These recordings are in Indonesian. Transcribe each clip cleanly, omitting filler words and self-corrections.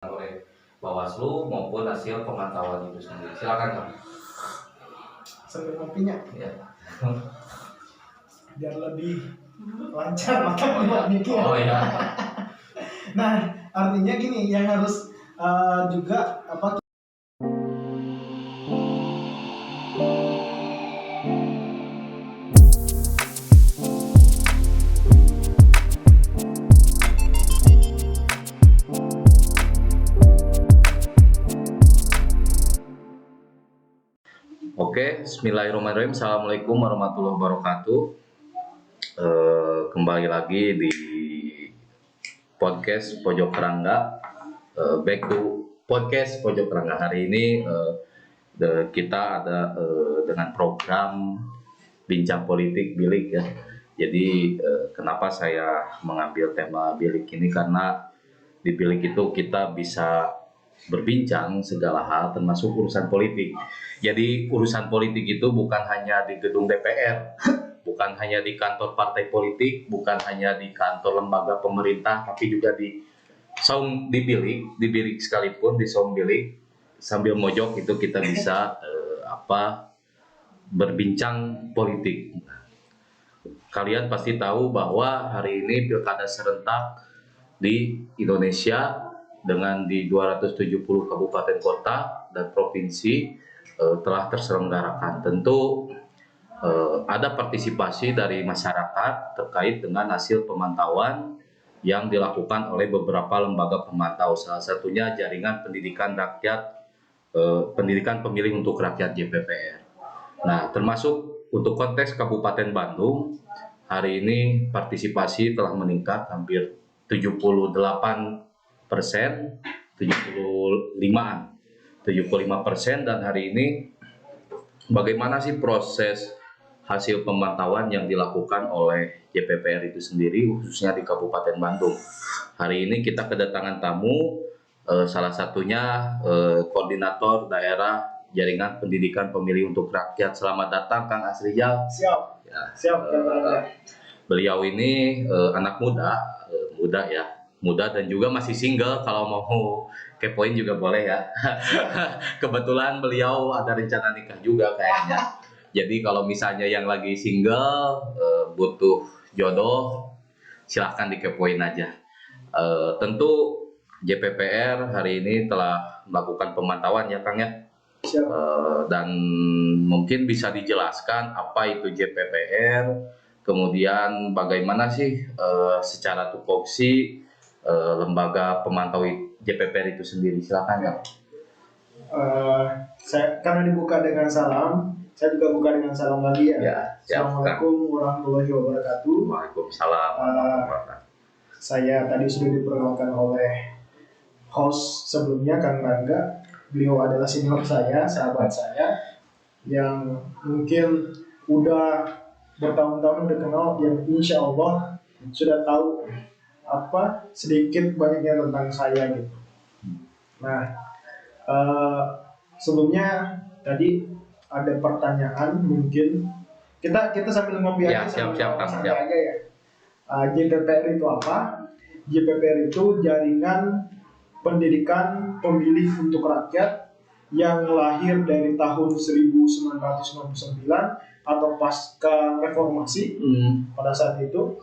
oleh Bawaslu maupun hasil pemantauan itu sendiri. Silakan Kang. Sambil ngopinya Ya. biar lebih lancar maka mikir. Oh ya. Nah, artinya gini, yang harus juga apa? Oke, Bismillahirrahmanirrahim. Assalamualaikum warahmatullahi wabarakatuh. Kembali lagi di podcast Pojok Kerangga. Back to podcast Pojok Kerangga. Hari ini kita ada dengan program Bincang Politik Bilik ya. Jadi kenapa saya mengambil tema bilik ini, karena di bilik itu kita bisa berbincang segala hal termasuk urusan politik. Jadi urusan politik itu bukan hanya di gedung DPR, bukan hanya di kantor partai politik, bukan hanya di kantor lembaga pemerintah, tapi juga di bilik sekalipun, di sound bilik sambil mojok itu kita bisa berbincang politik. Kalian pasti tahu bahwa hari ini pilkada serentak di Indonesia dengan di 270 kabupaten kota dan provinsi telah terselenggarakan. Tentu ada partisipasi dari masyarakat terkait dengan hasil pemantauan yang dilakukan oleh beberapa lembaga pemantau, salah satunya Jaringan Pendidikan Rakyat, Pendidikan Pemilih untuk Rakyat JPPR. Nah, termasuk untuk konteks Kabupaten Bandung, hari ini partisipasi telah meningkat hampir 78%, 75%, dan hari ini bagaimana sih proses hasil pemantauan yang dilakukan oleh JPPR itu sendiri, khususnya di Kabupaten Bandung. Hari ini kita kedatangan tamu, salah satunya Koordinator Daerah Jaringan Pendidikan Pemilih untuk Rakyat. Selamat datang Kang Asrijal. Siap. Ya, Siap. Beliau ini anak muda dan juga masih single. Kalau mau kepoin juga boleh ya. Kebetulan beliau ada rencana nikah juga kayaknya. Jadi kalau misalnya yang lagi single butuh jodoh, silahkan dikepoin aja. Tentu JPPR hari ini telah melakukan pemantauan ya Kang ya. Dan mungkin bisa dijelaskan apa itu JPPR, kemudian bagaimana sih secara tupoksi lembaga pemantau JPPR itu sendiri. Silakan Kang. Karena dibuka dengan salam, saya juga buka dengan salam lagi ya. Assalamualaikum warahmatullahi wabarakatuh. Waalaikumsalam warahmatullahi wabarakatuh. Saya tadi sudah diperkenalkan oleh host sebelumnya, Kang Rangga. Beliau adalah senior saya, sahabat saya, yang mungkin udah bertahun-tahun udah kenal, yang insya Allah sudah tahu apa sedikit banyaknya tentang saya gitu. Nah, sebelumnya tadi ada pertanyaan, mungkin kita sambil ngopi aja, siap aja ya. JPPR itu apa? JPPR itu Jaringan Pendidikan Pemilih untuk Rakyat yang lahir dari tahun 1999 atau pasca reformasi pada saat itu,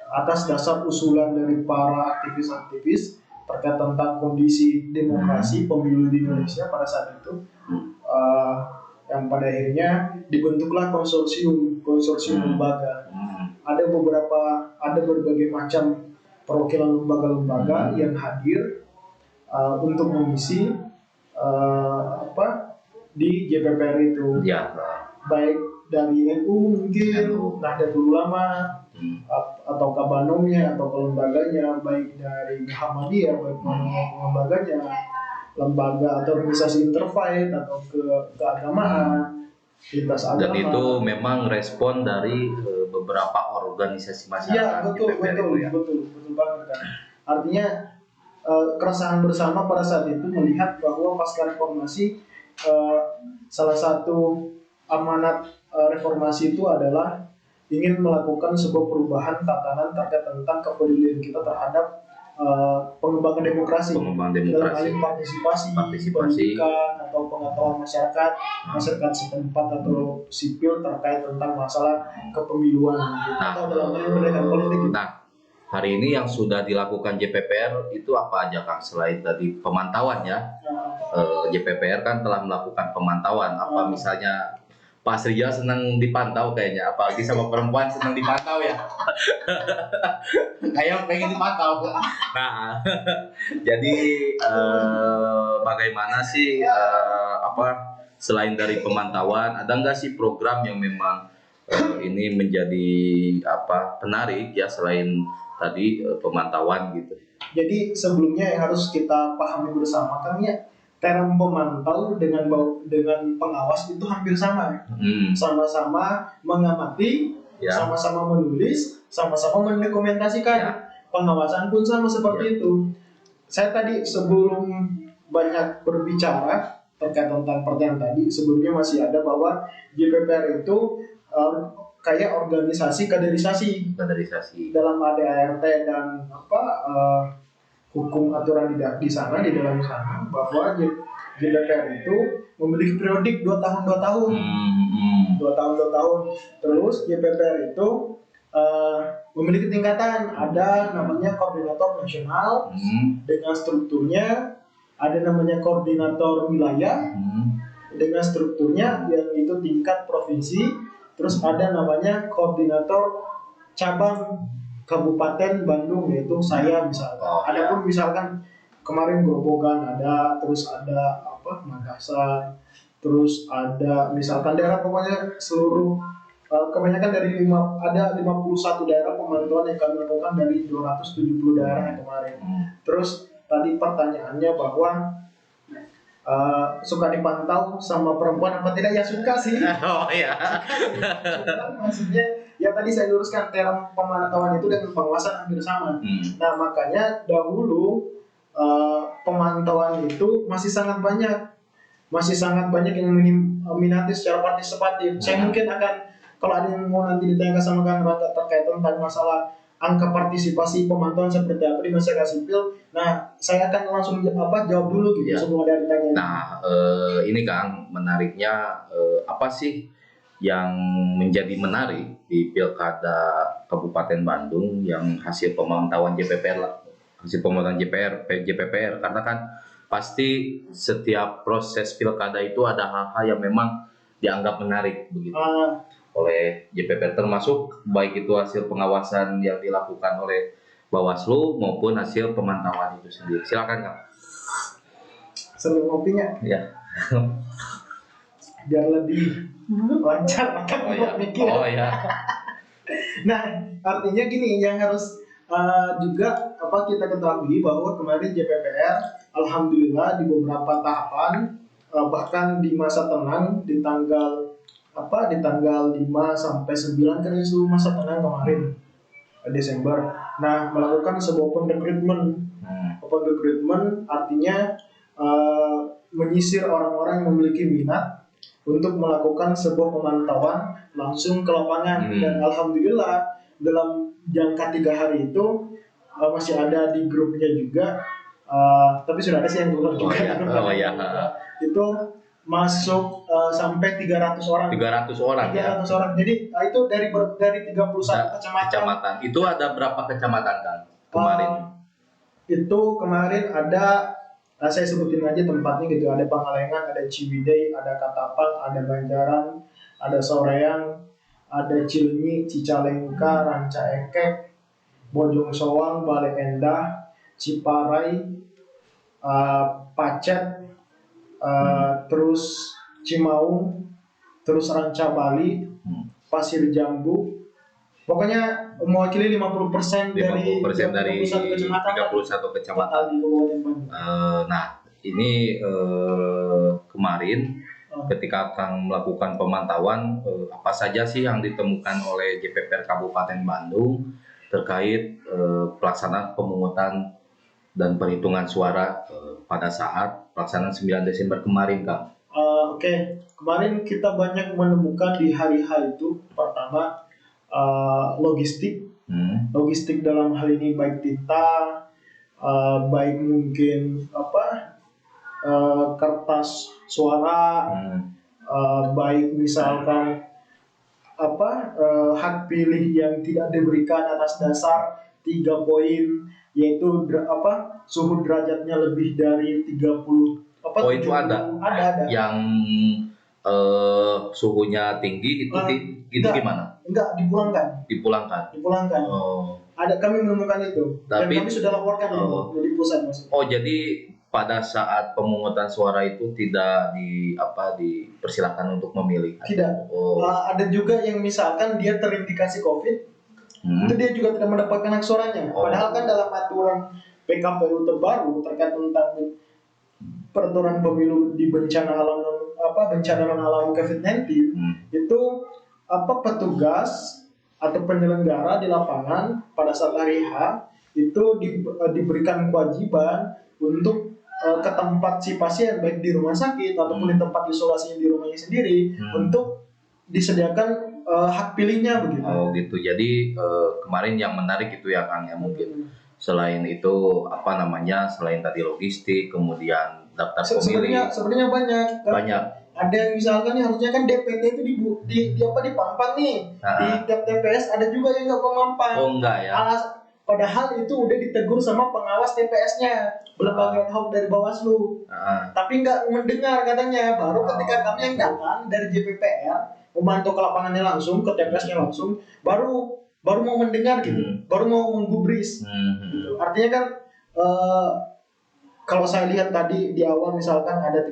atas dasar usulan dari para aktivis-aktivis terkait tentang kondisi demokrasi pemilu di Indonesia pada saat itu, yang pada akhirnya dibentuklah konsorsium lembaga. Ada berbagai macam perwakilan lembaga-lembaga yang hadir untuk mengisi di JPPR itu, baik dari NU mungkin, Nahdlatul Ulama, atau Kabanomnya atau kelembaganya, baik dari Muhammadiyah, baik lembaganya, lembaga atau organisasi interfaith atau keagamaan, lintas agama. Dan itu memang respon dari beberapa organisasi masyarakat. Ya, betul banget kan. Artinya keresahan bersama pada saat itu melihat bahwa pasca reformasi, salah satu amanat reformasi itu adalah ingin melakukan sebuah perubahan tatanan terkait tentang kepedulian kita terhadap pengembangan demokrasi, pengembangan dalam hal demokrasi, ini partisipasi, partisipasi. pendidikan atau pengetahuan masyarakat, masyarakat setempat atau sipil terkait tentang masalah kepemiluan gitu. Nah, Atau dalam hal ini pendidikan politik gitu. Nah, hari ini yang sudah dilakukan JPPR itu apa aja Kang? Selain tadi pemantauan ya, JPPR kan telah melakukan pemantauan. Apa misalnya Pak Srijo senang dipantau kayaknya, apalagi sama perempuan senang dipantau ya. Kayak pengen dipantau. Nah, jadi bagaimana sih apa selain dari pemantauan, ada nggak sih program yang memang ini menjadi apa penarik ya selain tadi pemantauan gitu. Jadi sebelumnya yang harus kita pahami bersama kan ya, term pemantau dengan pengawas itu hampir sama. Sama-sama mengamati, Ya. sama-sama menulis, sama-sama mendokumentasikan. Ya. Pengawasan pun sama seperti itu. Saya tadi sebelum banyak berbicara terkait tentang pertanyaan tadi, sebelumnya masih ada bahwa JPPR itu kayak organisasi kaderisasi dalam ADART dan hukum aturan di sana, di dalam sana, bahwa JPPR itu memiliki periodik 2 tahun 2 tahun. 2 tahun 2 tahun. Terus JPPR itu memiliki tingkatan, ada namanya koordinator nasional dengan strukturnya, ada namanya koordinator wilayah dengan strukturnya yang itu tingkat provinsi, terus ada namanya koordinator cabang Kabupaten Bandung, yaitu saya misalkan. Adapun misalkan kemarin Grobogan ada, terus ada Makassar, terus ada misalkan daerah, pokoknya seluruh kebanyakan dari 51 daerah pemantauan yang kami lakukan dari 270 daerah yang kemarin. Terus tadi pertanyaannya bahwa suka dipantau sama perempuan apa tidak, ya suka sih. Oh iya. Suka, maksudnya ya tadi saya luruskan, term pemantauan itu dengan pengawasan hampir sama. Nah makanya dahulu pemantauan itu masih sangat banyak yang minati secara partisipatif. Saya mungkin akan, kalau ada yang mau nanti ditanyakan sama Kang Rata terkait tentang masalah angka partisipasi pemantauan seperti apa di masyarakat sipil, nah saya akan langsung jawab dulu gitu sebelum ada ditanya. Nah ini Kang, menariknya apa sih yang menjadi menarik di Pilkada Kabupaten Bandung yang hasil pemantauan JPPR, karena kan pasti setiap proses pilkada itu ada hal-hal yang memang dianggap menarik begitu oleh JPPR, termasuk baik itu hasil pengawasan yang dilakukan oleh Bawaslu maupun hasil pemantauan itu sendiri. Silakan Kang. Sebelum kopinya Ya. biar lebih lancar akan mikir. Oh ya. Nah artinya gini, yang harus juga kita ketahui bahwa kemarin JPPR alhamdulillah di beberapa tahapan, bahkan di masa tenang di tanggal 5 sampai 9 kan itu masa tenang kemarin Desember. Nah melakukan sebuah open recruitment. Open recruitment artinya menyisir orang-orang yang memiliki minat untuk melakukan sebuah pemantauan langsung ke lapangan. Dan alhamdulillah dalam jangka 3 hari itu masih ada di grupnya juga, tapi sudah ada sih yang keluar juga. Itu masuk sampai 300 orang. 300 orang. Jadi itu dari 31 kecamatan. Itu ada berapa kecamatan Kang kemarin? Itu kemarin ada, saya sebutin aja tempatnya gitu. Ada Pangalengan, ada Ciwidey, ada Katapang, ada Banjaran, ada Soreang, ada Cileunyi, Cicalengka, Ranca Ekek, Bojong Soang, Bale Endah, Ciparai, Pacet, terus Cimaung, terus Ranca Bali, Pasir Jambu. Pokoknya mewakili 50% dari 31 kecamatan. Nah, ini kemarin ketika Kang melakukan pemantauan, apa saja sih yang ditemukan oleh JPPR Kabupaten Bandung terkait pelaksanaan pemungutan dan perhitungan suara pada saat pelaksanaan 9 Desember kemarin, Kang? Kemarin kita banyak menemukan di hari H itu, pertama logistik dalam hal ini baik tinta, baik mungkin kertas suara, baik misalkan hak pilih yang tidak diberikan atas dasar 3 poin, yaitu suhu derajatnya lebih dari 30 Oh, itu 70, ada ada yang suhunya tinggi itu itu enggak, gimana? dipulangkan Dipulangkan. Oh, ada, kami menemukan itu dan tapi kami sudah laporkan itu di pusat maksudnya. oh, jadi pada saat pemungutan suara itu tidak dipersilakan untuk memilih. Tidak. Oh. Ada juga yang misalkan dia terindikasi COVID, itu dia juga tidak mendapatkan hak suaranya. Oh. Padahal kan dalam aturan PKPU terbaru terkait tentang peraturan pemilu di bencana non alam COVID-19, itu petugas atau penyelenggara di lapangan pada saat hari H itu diberikan kewajiban untuk ke tempat si pasien, baik di rumah sakit ataupun di tempat isolasi di rumahnya sendiri, untuk disediakan hak pilihnya begitu. Oh gitu. Jadi kemarin yang menarik itu ya Kang ya, mungkin selain itu selain tadi logistik, kemudian daftar pemilih. Sebenarnya banyak. Banyak. Ada yang misalkan nih harusnya kan DPT itu dipampang nih. Di TPS ada juga yang nggak memampang. Oh enggak ya. Padahal itu udah ditegur sama pengawas TPS-nya, lembaga ad hoc dari Bawaslu. Tapi nggak mendengar katanya. Baru ketika kami yang datang dari JPPR memantau ke lapangannya langsung, ke TPS-nya langsung, baru mau mendengar gitu, baru mau menggubris. Gitu. Artinya kan kalau saya lihat tadi di awal misalkan ada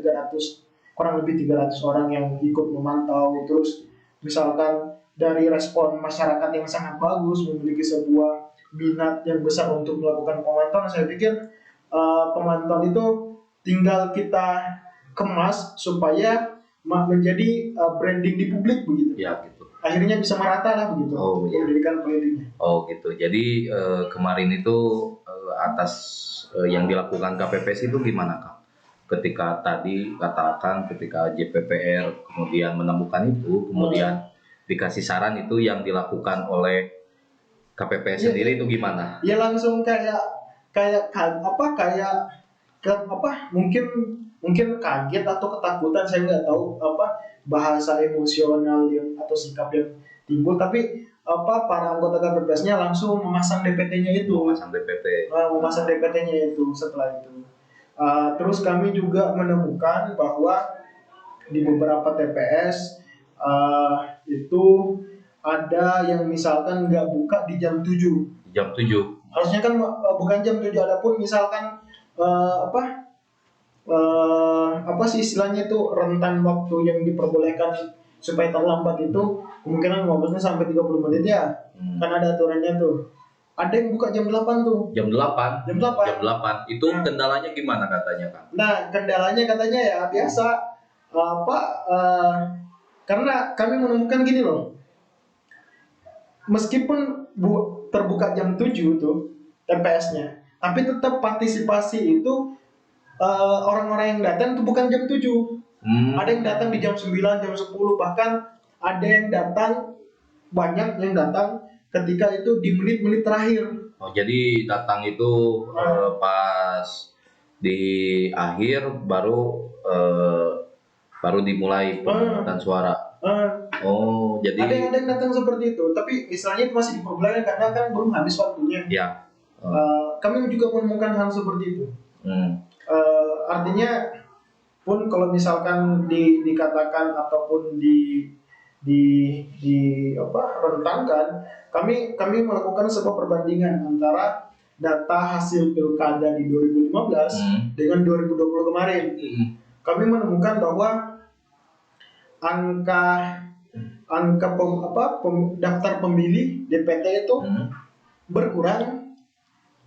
kurang lebih 300 orang yang ikut memantau, terus misalkan dari respon masyarakat yang sangat bagus, memiliki sebuah minat yang besar untuk melakukan pemantauan, saya pikir pemantauan itu tinggal kita kemas supaya menjadi branding di publik begitu. Ya gitu. Akhirnya bisa merata lah begitu. Oh iya. Pendidikan politiknya. Oh gitu. Jadi kemarin itu atas yang dilakukan KPPS itu gimana Kang? Ketika tadi katakan ketika JPPR kemudian menemukan itu, kemudian dikasih saran itu yang dilakukan oleh KPPS sendiri itu gimana? Ya langsung kayak mungkin kaget atau ketakutan, saya nggak tahu bahasa emosional atau sikap yang timbul, tapi para anggota KPPS-nya langsung memasang DPT-nya itu. Memasang DPT-nya itu setelah itu. Terus kami juga menemukan bahwa di beberapa TPS itu ada yang misalkan nggak buka di jam 7. Jam 7. Harusnya kan bukan jam 7, adapun misalkan apa sih istilahnya itu, rentan waktu yang diperbolehkan supaya terlambat itu kemungkinan 15 sampai 30 menit ya. Kan ada aturannya tuh. Ada yang buka jam 8 tuh. Jam 8. Itu kendalanya gimana katanya Kang? Nah, kendalanya katanya ya biasa karena kami menemukan gini loh. Meskipun terbuka jam 7 tuh TPS-nya, tapi tetap partisipasi itu orang-orang yang datang itu bukan jam 7. Ada yang datang di jam 9, jam 10, bahkan ada yang datang, banyak yang datang ketika itu di menit-menit terakhir. Oh, jadi datang itu pas di akhir baru dimulai pemungutan suara. Oh, jadi ada yang datang seperti itu, tapi istilahnya itu masih diperbolehkan karena kan belum habis waktunya. Ya. Kami juga menemukan hal seperti itu. Artinya pun kalau misalkan dikatakan ataupun rentangkan, kami melakukan sebuah perbandingan antara data hasil pilkada di 2015 dengan 2020 kemarin. Kami menemukan bahwa angka daftar pemilih DPT itu berkurang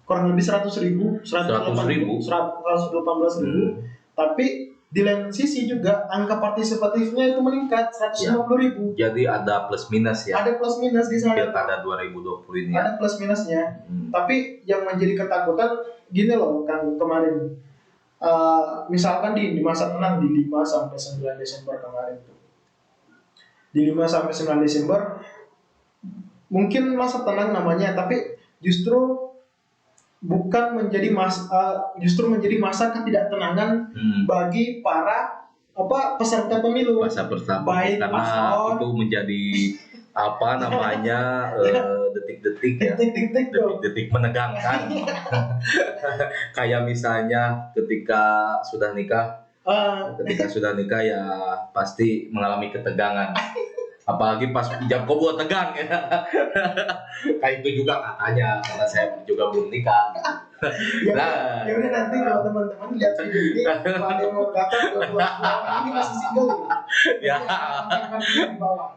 kurang lebih 118.000, tapi di lain sisi juga angka partisipatifnya itu meningkat 150.000. Jadi ada plus minus ya. Ada plus minus di sana. Pilkada 2020 ini. Ada plus minusnya. Tapi yang menjadi ketakutan gini loh kan kemarin. Misalkan di masa tenang di 5 sampai 9 Desember kemarin tuh. Di 5 sampai 9 Desember mungkin masa tenang namanya, tapi justru bukan menjadi justru menjadi masa ketidaktenangan bagi para peserta pemilu, masa pertama, baik karena paslon, itu menjadi apa namanya detik-detik ya, detik-detik tuh. detik-detik menegangkan. Kayak misalnya ketika sudah nikah ya pasti mengalami ketegangan, apalagi pas ijab kabul tegang ya. Kayak itu juga katanya, karena saya juga belum nikah. Ya, Nah, ya udah nanti kalau teman-teman lihat video ini, kalau ada yang mau daftar dua ini masih single gitu. ya Di bawah.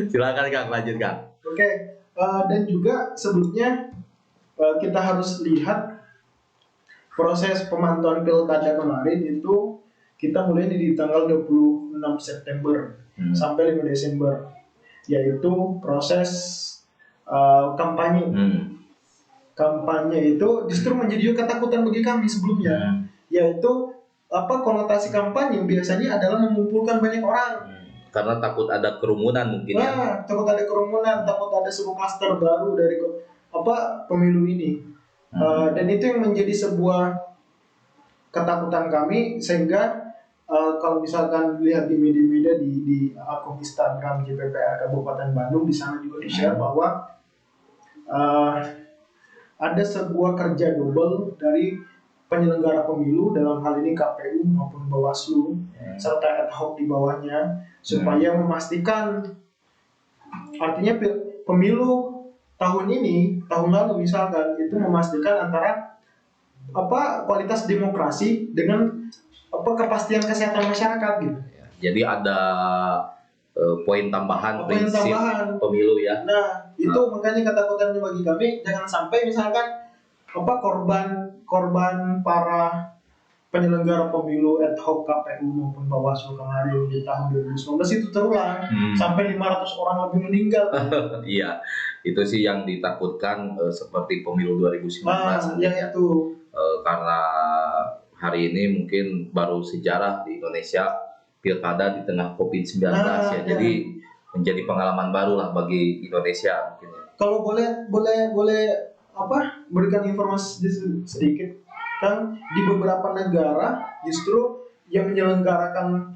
silakan Kang, lanjut Kang. Oke, dan juga sebelumnya kita harus lihat proses pemantauan pilkada kemarin itu kita mulai di tanggal 26 September sampai 5 Desember, yaitu proses kampanye. Kampanye itu justru menjadi ketakutan bagi kami sebelumnya, yaitu konotasi kampanye biasanya adalah mengumpulkan banyak orang. Karena takut ada kerumunan mungkin ya. Takut ada kerumunan, takut ada sebuah klaster baru dari pemilu ini. Dan itu yang menjadi sebuah ketakutan kami, sehingga kalau misalkan lihat di media-media di akun Instagram JPPR Kabupaten Bandung, di sana juga di-share bahwa ada sebuah kerja double dari penyelenggara pemilu, dalam hal ini KPU maupun Bawaslu, serta ad hoc di bawahnya, supaya memastikan, artinya pemilu tahun ini, tahun lalu misalkan, itu memastikan antara kualitas demokrasi dengan kepastian kesehatan masyarakat gitu. Jadi ada poin tambahan prinsip pemilu ya. Nah, itu makanya ketakutannya bagi kami, jangan sampai misalkan korban para penyelenggara pemilu ad hoc KPU maupun Bawaslu kemarin di tahun 2019 itu terulang sampai 500 orang lebih meninggal. Iya, itu sih yang ditakutkan seperti pemilu 2019. Ya itu. Karena hari ini mungkin baru sejarah di Indonesia pilkada di tengah COVID-19 ya. Jadi menjadi pengalaman baru lah bagi Indonesia mungkin ya. Kalau boleh berikan informasi sedikit, kan di beberapa negara justru yang menyelenggarakan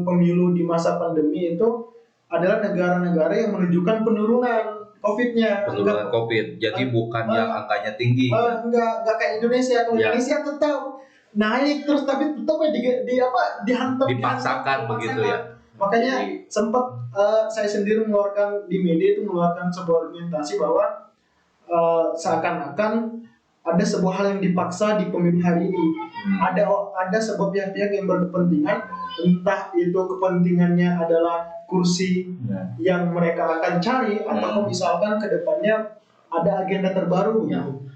pemilu di masa pandemi itu adalah negara-negara yang menunjukkan penurunan COVID-nya. Penurunan COVID, jadi bukan yang angkanya tinggi. Enggak kayak Indonesia. Kalau Indonesia tetap naik terus, tapi tetap dihantam, dipaksakan begitu ya. Makanya sempat saya sendiri mengeluarkan di media itu sebuah argumentasi bahwa seakan-akan ada sebuah hal yang dipaksa di pemilu hari ini. Ada sebuah pihak-pihak yang berkepentingan, entah itu kepentingannya adalah kursi yang mereka akan cari, atau misalkan kedepannya ada agenda terbaru gitu.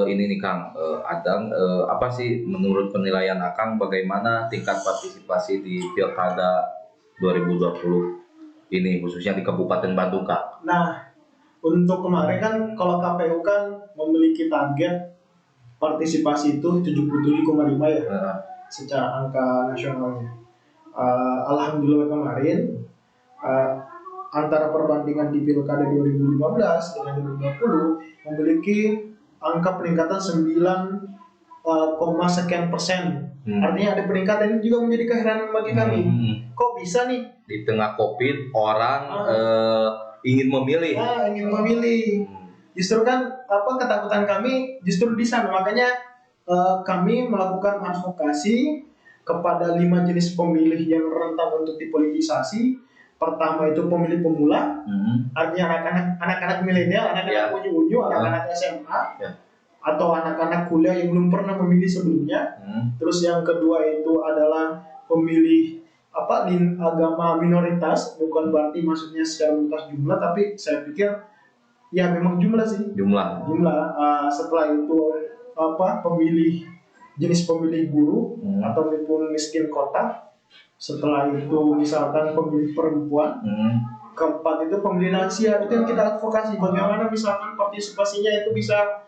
Ini nih Kang, Adang, apa sih menurut penilaian Akang bagaimana tingkat partisipasi di Pilkada 2020 ini, khususnya di Kabupaten Bandung, Kang? Nah, untuk kemarin kan kalau KPU kan memiliki target partisipasi itu 77,5 ya, secara angka nasionalnya. Alhamdulillah kemarin antara perbandingan di Pilkada 2015 dengan 2020 memiliki angka peningkatan 9, sekian persen. Artinya ada peningkatan. Ini juga menjadi keheranan bagi kami. Kok bisa nih di tengah COVID orang ingin memilih? Ingin memilih. Justru kan ketakutan kami justru di sana. Makanya kami melakukan advokasi kepada 5 jenis pemilih yang rentan untuk dipolitisasi. Pertama itu pemilih pemula, artinya anak-anak milenial, anak-anak unyu-unyu, anak-anak SMA, atau anak-anak kuliah yang belum pernah memilih sebelumnya. Terus yang kedua itu adalah pemilih agama minoritas, bukan berarti maksudnya secara luas jumlah, tapi saya pikir ya memang jumlah sih. Jumlah. Setelah itu jenis pemilih buruh ataupun miskin kota. Setelah itu misalkan pemilih perempuan. Keempat itu pemilih lansia. Itu yang kita advokasi, bagaimana misalkan partisipasinya itu bisa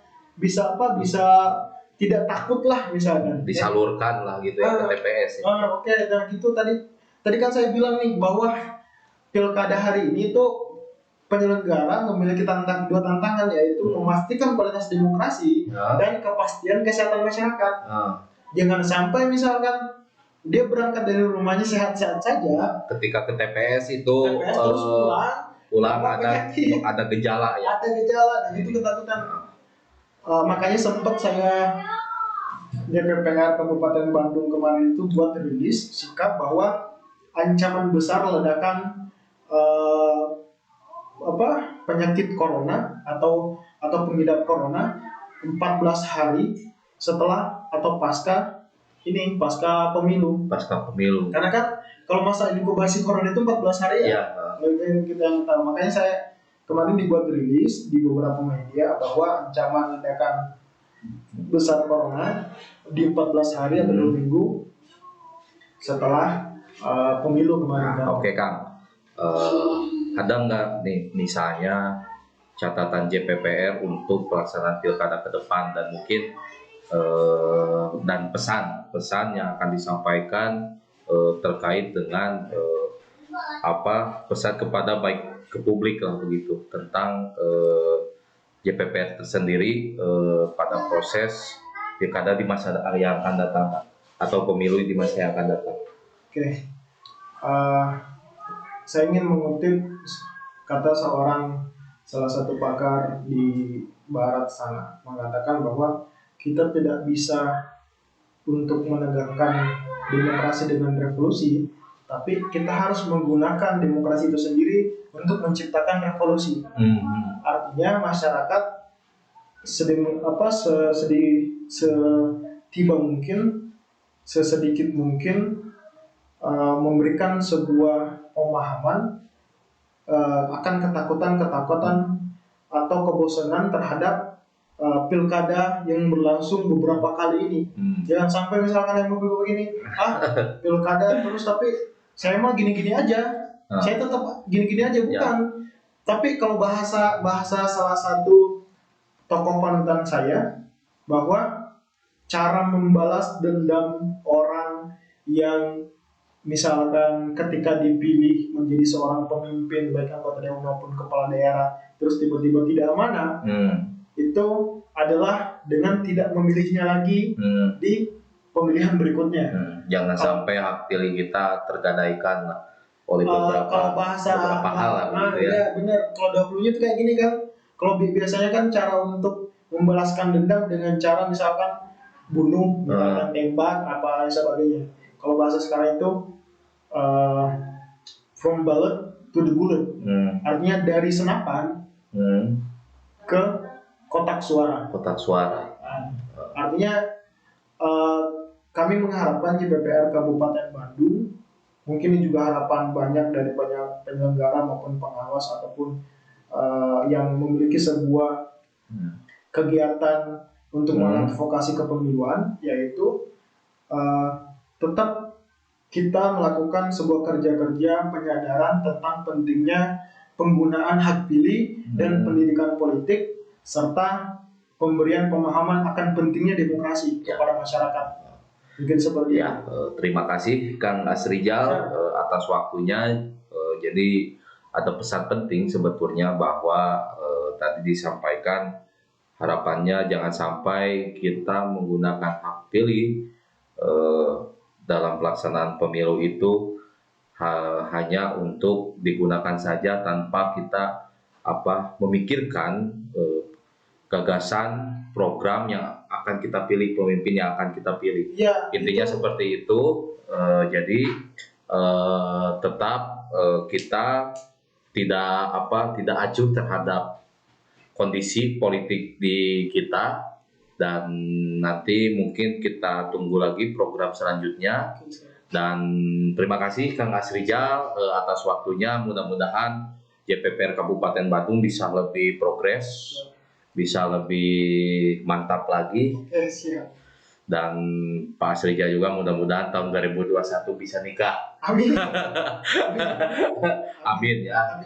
tidak takut lah misalkan. Disalurkan lah gitu ya ke TPS. Oke, dan gitu tadi kan saya bilang nih bahwa pilkada hari ini tuh penyelenggara memiliki dua tantangan, yaitu memastikan kualitas demokrasi dan kepastian kesehatan masyarakat. Jangan sampai misalkan dia berangkat dari rumahnya sehat-sehat saja, ketika ke TPS itu terus pulang ada gejala ya. Ada gejala, dan itu ketakutan. Makanya sempat saya DPPR Kabupaten Bandung kemarin itu buat rilis sikap bahwa ancaman besar ledakan penyakit corona atau pengidap corona 14 hari setelah atau pasca pemilu. Karena kan kalau masa inkubasi corona itu 14 hari ya. Kita yang tahu. Makanya saya kemarin dibuat rilis di beberapa media bahwa ancaman ledakan besar corona di 14 hari atau 2 minggu setelah pemilu kemarin. Oke Kang, ada nggak nih misalnya catatan JPPR untuk pelaksanaan pilkada ke depan, dan mungkin dan pesan yang akan disampaikan terkait dengan pesan kepada baik ke publik lah begitu tentang JPPR tersendiri pada proses pilkada di masa yang akan datang atau pemilu di masa yang akan datang. Oke. Saya ingin mengutip kata salah satu pakar di barat sana, mengatakan bahwa kita tidak bisa untuk menegakkan demokrasi dengan revolusi, tapi kita harus menggunakan demokrasi itu sendiri untuk menciptakan revolusi. Artinya masyarakat sesedikit mungkin memberikan sebuah pemahaman akan ketakutan atau kebosanan terhadap pilkada yang berlangsung beberapa kali ini. Jangan sampai misalkan yang begini, pilkada terus tapi saya mah gini-gini aja, saya tetap gini-gini aja, bukan. Tapi kalau bahasa salah satu tokoh panutan saya, bahwa cara membalas dendam orang yang misalkan ketika dipilih menjadi seorang pemimpin baik anggota dewan maupun kepala daerah terus tiba-tiba tidak amanah, itu adalah dengan tidak memilihnya lagi di pemilihan berikutnya. Jangan sampai hak pilih kita tergadaikan oleh beberapa hal lah, gitu ya. Ya benar. Kalau dahulunya itu kayak gini kan. Kalau biasanya kan cara untuk membalaskan dendam dengan cara misalkan bunuh, misalkan tembak, apa sebagainya. Kalau bahasa sekarang itu from ballot to the bullet. Artinya dari senapan ke kotak suara. Artinya kami mengharapkan JPPR Kabupaten Bandung, mungkin ini juga harapan banyak dari banyak penyelenggara maupun pengawas ataupun yang memiliki sebuah kegiatan untuk mengadvokasi kepemiluan, yaitu tetap kita melakukan sebuah kerja-kerja penyadaran tentang pentingnya penggunaan hak pilih dan pendidikan politik serta pemberian pemahaman akan pentingnya demokrasi kepada masyarakat. Mungkin seperti ya. Terima kasih Kang Asrijal atas waktunya. Jadi ada pesan penting sebetulnya bahwa tadi disampaikan harapannya jangan sampai kita menggunakan hak pilih dalam pelaksanaan pemilu itu hanya untuk digunakan saja tanpa kita memikirkan gagasan program yang akan kita pilih, pemimpin yang akan kita pilih. Intinya seperti itu. Jadi tetap kita tidak acuh terhadap kondisi politik di kita, dan nanti mungkin kita tunggu lagi program selanjutnya. Dan terima kasih Kang Asrijal atas waktunya. Mudah-mudahan JPPR Kabupaten Bandung bisa lebih progres, bisa lebih mantap lagi. Dan Pak Asrijal juga mudah-mudahan tahun 2021 bisa nikah. Amin. Amin ya.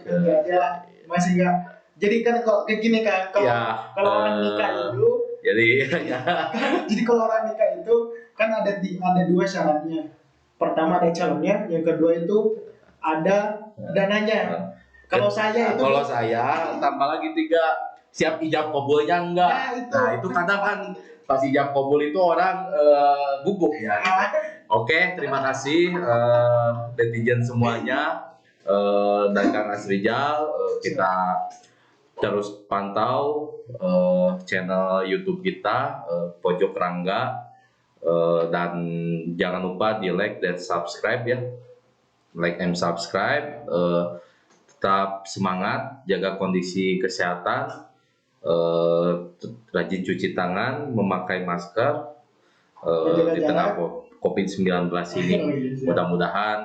Masih enggak. Jadi kan kok kayak gini kan, kalau orang nikah itu jadi kalau orang nikah itu kan ada dua syaratnya. Pertama ada calonnya, yang kedua itu ada dananya. Kalau saya itu Kalau saya tambah lagi 3, siap ijab kabulnya enggak. Nah, itu. Nah, itu kadang kan pas ijab kabul itu orang gugup ya. Oke, terima kasih netizen semuanya dan Kang Asrijal. Kita terus pantau channel YouTube kita Pojok Rangga, dan jangan lupa di like dan subscribe ya. Like and subscribe. Tetap semangat, jaga kondisi kesehatan, rajin cuci tangan, memakai masker Jaga di tengah jarak. COVID-19 ini. Oh, iya, siap. Mudah-mudahan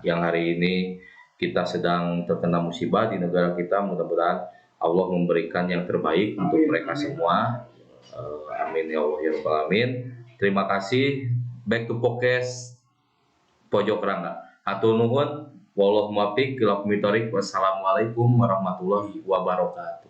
yang hari ini kita sedang terkena musibah di negara kita, mudah-mudahan Allah memberikan yang terbaik untuk Amin, mereka amin. semua. Amin ya Allah ya Rabbal Alamin. Terima kasih. Back to podcast Pojok Rangga. Hatur nuhun. Wallahu muwaffiq ila aqwamit thoriq. Wassalamualaikum warahmatullahi wabarakatuh.